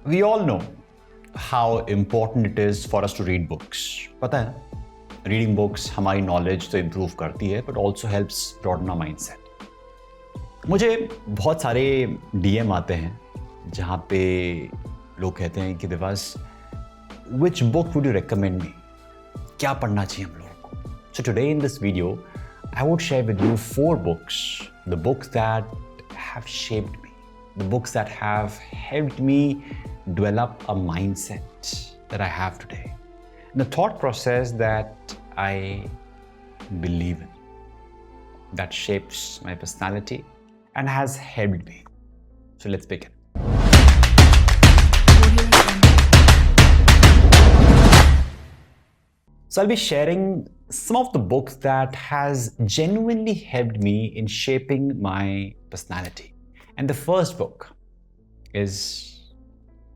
We all know how important it is for us to read books. पता है, reading books हमारी knowledge तो improve करती है, but also helps broaden our mindset. मुझे बहुत सारे DM आते हैं जहाँ पे लोग कहते हैं कि दिवास, which book would you recommend me? क्या पढ़ना चाहिए हम लोगों को? So today in this video, I would share with you 4 books, the books that have shaped me, the books that have helped me develop a mindset that I have today, and the thought process that I believe in, that shapes my personality and has helped me. So let's begin. So I'll be sharing some of the books that has genuinely helped me in shaping my personality. And the first book is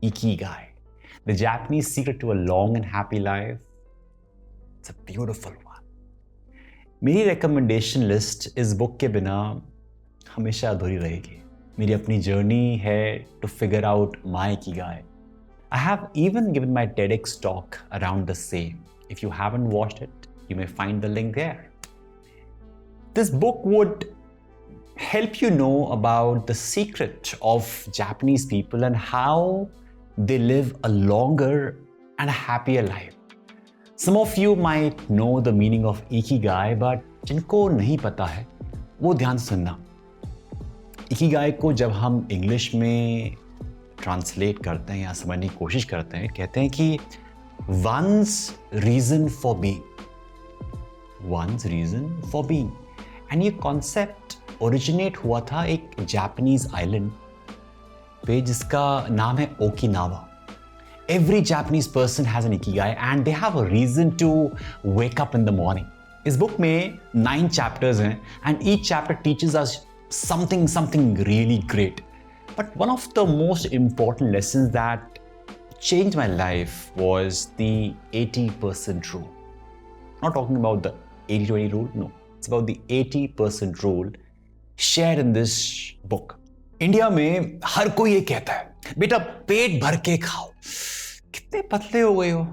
Ikigai, the Japanese secret to a long and happy life. It's a beautiful one. मेरी recommendation list इस book के बिना हमेशा अधूरी रहेगी. मेरी अपनी journey है to figure out my Ikigai. I have even given my TEDx talk around the same. If you haven't watched it, you may find the link there. This book would help you know about the secret of Japanese people and how they live a longer and happier life. Some of you might know the meaning of Ikigai, but जिनको नहीं पता है, वो ध्यान से सुनना. Ikigai को जब हम इंग्लिश में ट्रांसलेट करते हैं या समझने की कोशिश करते हैं, कहते हैं कि one's reason for being. One's reason for being. And ये कॉन्सेप्ट ओरिजिनेट हुआ था एक जापानीज आइलैंड पे जिसका नाम है Okinawa. Every Japanese person has an ikigai and they have a reason to wake up in the morning. इस book में 9 chapters हैं and each chapter teaches us something really great. But one of the most important lessons that changed my life was the 80% rule. Not talking about the 80-20 rule, no. It's about the 80% rule shared in this book. India में हर कोई ये कहता है, बेटा पेट भर के खाओ. कितने पतले हो गए हो,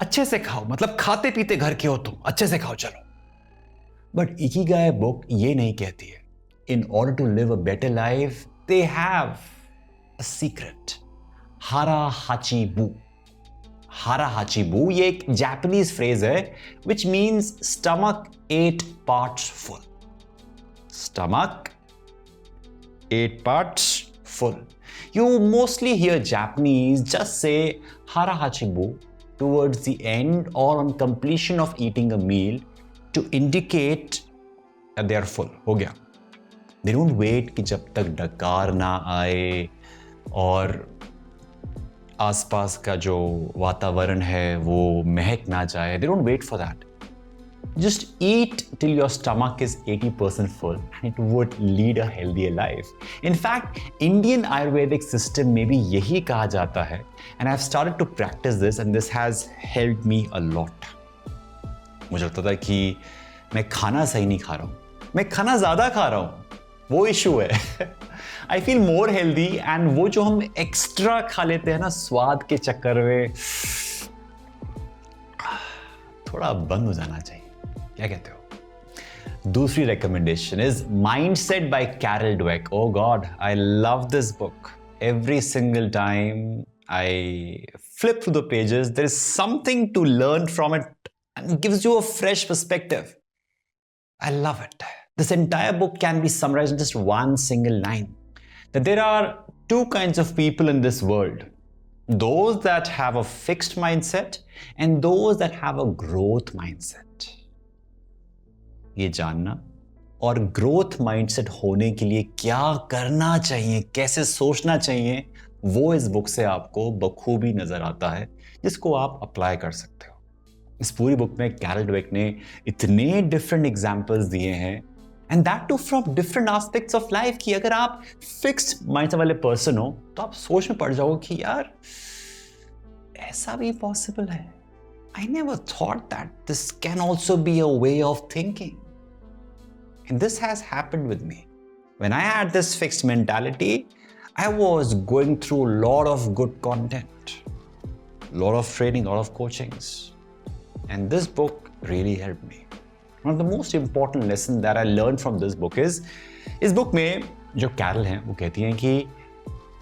अच्छे से खाओ, मतलब खाते पीते घर के हो तुम, अच्छे से खाओ चलो. बट इकिगाई बुक ये नहीं कहती है. In order to live a better life, they have a secret. हारा हाची बू. हारा हाची बू ये एक जापानीज फ्रेज है which means stomach 8 parts full. Stomach 8 parts full. You mostly hear Japanese just say hara hachibu towards the end or on completion of eating a meal to indicate that they are full. हो गया. They don't wait कि जब तक डकार ना आए और आसपास का जो वातावरण है वो महक ना जाए. They don't wait for that. Just eat till your stomach is 80% full and it would lead a healthier life. In fact, Indian Ayurvedic system में भी यही कहा जाता है and I've started to practice this and this has helped me a lot. मुझे लगता था कि मैं खाना सही नहीं खा रहा हूँ, मैं खाना ज़्यादा खा रहा हूँ, वो इशू है. I feel more healthy and वो जो हम एक्स्ट्रा खा लेते हैं ना स्वाद के चक्कर में, थोड़ा बंद हो जाना चाहिए. क्या कहते हो? दूसरी recommendation is Mindset by Carol Dweck. Oh God, I love this book. Every single time I flip through the pages, there is something to learn from it and it gives you a fresh perspective. I love it. This entire book can be summarized in just one single line. That there are 2 kinds of people in this world. Those that have a fixed mindset and those that have a growth mindset. ये जानना और growth mindset होने के लिए क्या करना चाहिए, कैसे सोचना चाहिए, वो इस बुक से आपको बखूबी नजर आता है जिसको आप अप्लाई कर सकते हो. इस पूरी बुक में कैरल ड्वेक ने इतने डिफरेंट एग्जांपल्स दिए हैं and that too from different aspects of life कि अगर आप फिक्स्ड माइंडसेट वाले पर्सन हो तो आप सोच में पड़ जाओगे कि यार ऐसा भी पॉसिबल है. I never thought that this can also be a way of thinking. And this has happened with me. When I had this fixed mentality, I was going through a lot of good content, a lot of training, a lot of coachings. And this book really helped me. One of the most important lessons that I learned from this book is, इस book में जो Carol हैं वो कहती हैं कि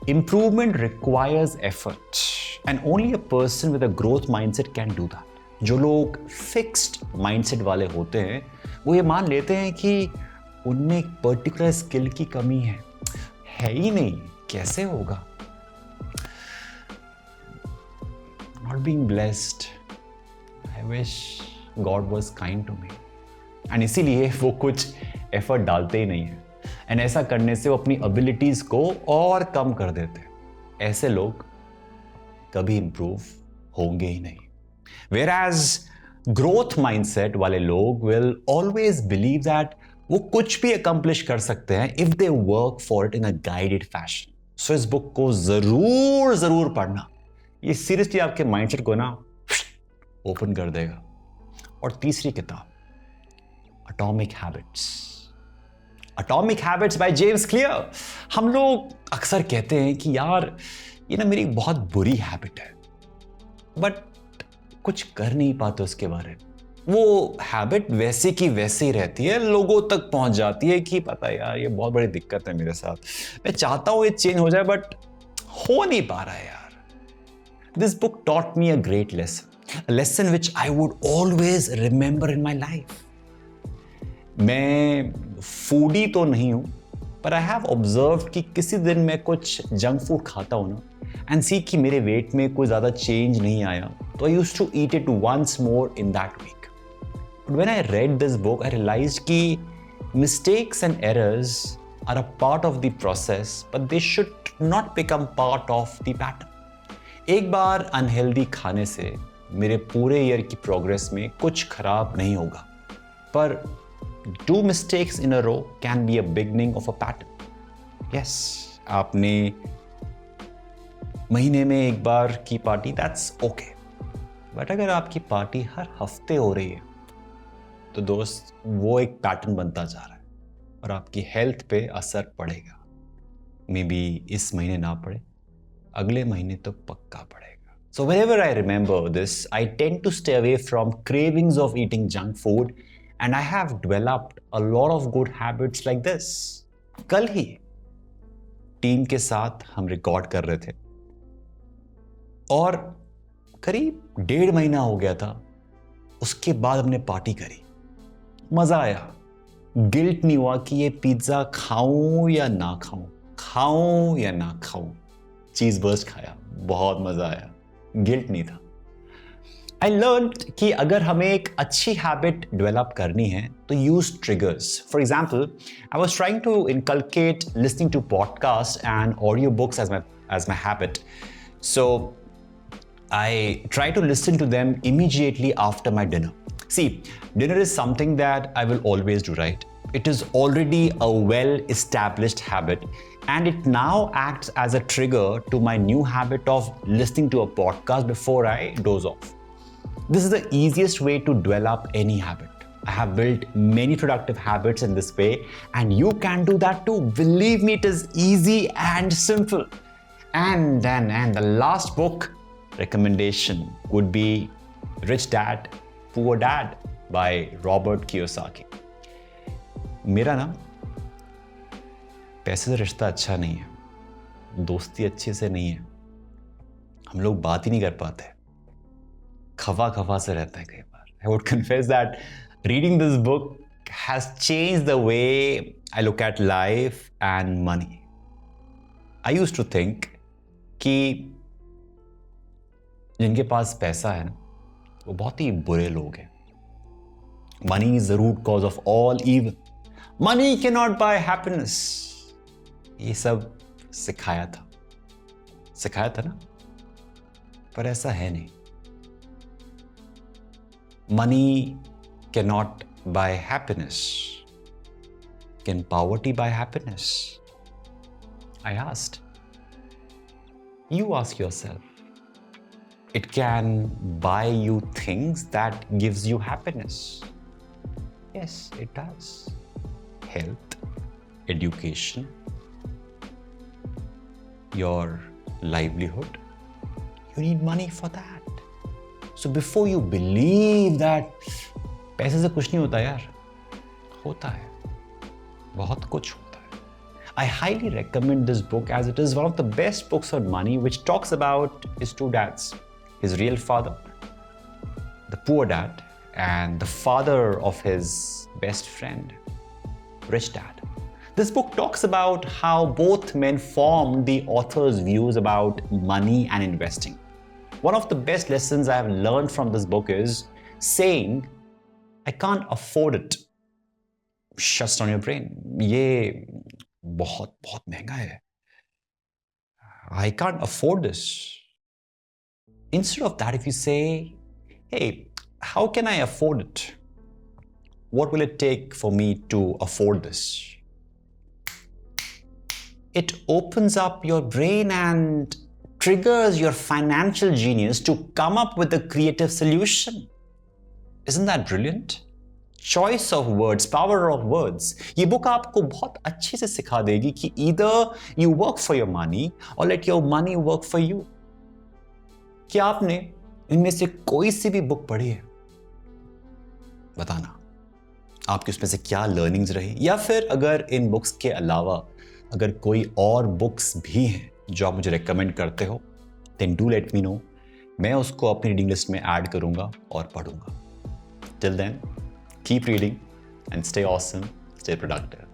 improvement requires effort and only a person with a growth mindset can do that. जो लोग fixed mindset वाले होते हैं वो ये मान लेते हैं कि उनमें एक पर्टिकुलर स्किल की कमी है ही नहीं, कैसे होगा? Not being blessed. I wish God was kind to me. And इसीलिए वो कुछ एफर्ट डालते ही नहीं है. एंड ऐसा करने से वो अपनी एबिलिटीज को और कम कर देते हैं. ऐसे लोग कभी इंप्रूव होंगे ही नहीं. Whereas ग्रोथ माइंडसेट वाले लोग विल ऑलवेज बिलीव दैट वो कुछ भी अकम्प्लिश कर सकते हैं if they work for it in a guided fashion. So इस बुक को जरूर पढ़ना. ये सीरियसली आपके माइंडसेट को ना ओपन कर देगा. और तीसरी किताब atomic habits by James clear. हम लोग अक्सर कहते हैं कि यार ये ना मेरी बहुत बुरी हैबिट है, बट कुछ कर नहीं पाते उसके बारे में. वो हैबिट वैसे की वैसे ही रहती है, लोगों तक पहुंच जाती है कि पता यार ये बहुत बड़ी दिक्कत है मेरे साथ, मैं चाहता हूं ये चेंज हो जाए बट हो नहीं पा रहा है यार. This book taught me a great lesson, a lesson which I would always remember in my life. मैं फूडी तो नहीं हूं, पर I have observed कि किसी दिन मैं कुछ जंक फूड खाता हूं ना एंड सी कि मेरे वेट में कोई ज़्यादा चेंज नहीं आया, तो I used to eat it once more in that week. But when I read this book, I realized कि mistakes and errors are a part of the process, but they should not become part of the pattern. एक बार unhealthy खाने से मेरे पूरे year की progress में कुछ खराब नहीं होगा, पर 2 mistakes in a row can be a beginning of a pattern. Yes, आपने महीने में एक बार की पार्टी, that's okay. बट अगर आपकी पार्टी हर हफ्ते हो रही है तो दोस्त वो एक पैटर्न बनता जा रहा है और आपकी हेल्थ पे असर पड़ेगा. मे बी इस महीने ना पड़े, अगले महीने तो पक्का पड़ेगा. So whenever I remember this, I tend to stay away from cravings of eating junk food, and I have developed a lot of good habits like this. कल ही टीम के साथ हम रिकॉर्ड कर रहे थे और करीब 1.5 महीना हो गया था. उसके बाद हमने पार्टी करी, मजा आया. गिल्ट नहीं हुआ कि ये पिज्जा खाऊं या ना खाऊं. चीज बर्स्ट खाया, बहुत मजा आया, गिल्ट नहीं था. आई लर्न कि अगर हमें एक अच्छी हैबिट डेवलप करनी है तो use triggers. For example, I was trying to inculcate listening to podcast and audio books as my habit. So I try to listen to them immediately after my dinner. See, dinner is something that I will always do, right? It is already a well-established habit, and it now acts as a trigger to my new habit of listening to a podcast before I doze off. This is the easiest way to develop any habit. I have built many productive habits in this way, and you can do that too. Believe me, it is easy and simple. And the last book recommendation would be Rich Dad, Poor Dad by Robert Kiyosaki. मेरा ना पैसे से रिश्ता अच्छा नहीं है, दोस्ती अच्छे से नहीं है, हम लोग बात ही नहीं कर पाते, खफा से रहता है कई बार. I would confess that reading this book has changed the way I look at life and money. I used to think कि जिनके पास पैसा है ना वो बहुत ही बुरे लोग हैं. Money is the root cause of all evil. Money cannot buy happiness. ये सब सिखाया था ना, पर ऐसा है नहीं. Money cannot buy happiness. Can poverty buy happiness? I asked. You ask yourself. It can buy you things that gives you happiness. Yes, it does. Health, education, your livelihood, you need money for that. So before you believe that पैसे से कुछ नहीं होता यार, होता है, बहुत कुछ होता है. I highly recommend this book as it is one of the best books on money, which talks about his two dads, his real father, the poor dad, and the father of his best friend, rich dad. This book talks about how both men formed the author's views about money and investing. One of the best lessons I have learned from this book is saying, I can't afford it. Shuts down your brain. ये बहुत बहुत महंगा है. I can't afford this. Instead of that, if you say, hey, how can I afford it? What will it take for me to afford this? It opens up your brain and triggers your financial genius to come up with a creative solution. Isn't that brilliant? Choice of words, power of words. ये book आपको बहुत अच्छे से सिखा देगी कि either you work for your money or let your money work for you. क्या आपने इनमें से कोई सी भी बुक पढ़ी है? बताना आपकी उसमें से क्या लर्निंग्स रही, या फिर अगर इन बुक्स के अलावा अगर कोई और बुक्स भी हैं जो आप मुझे रेकमेंड करते हो, then do let me know. मैं उसको अपनी रीडिंग लिस्ट में ऐड करूंगा और पढ़ूंगा. Till then, keep reading and stay awesome, stay productive.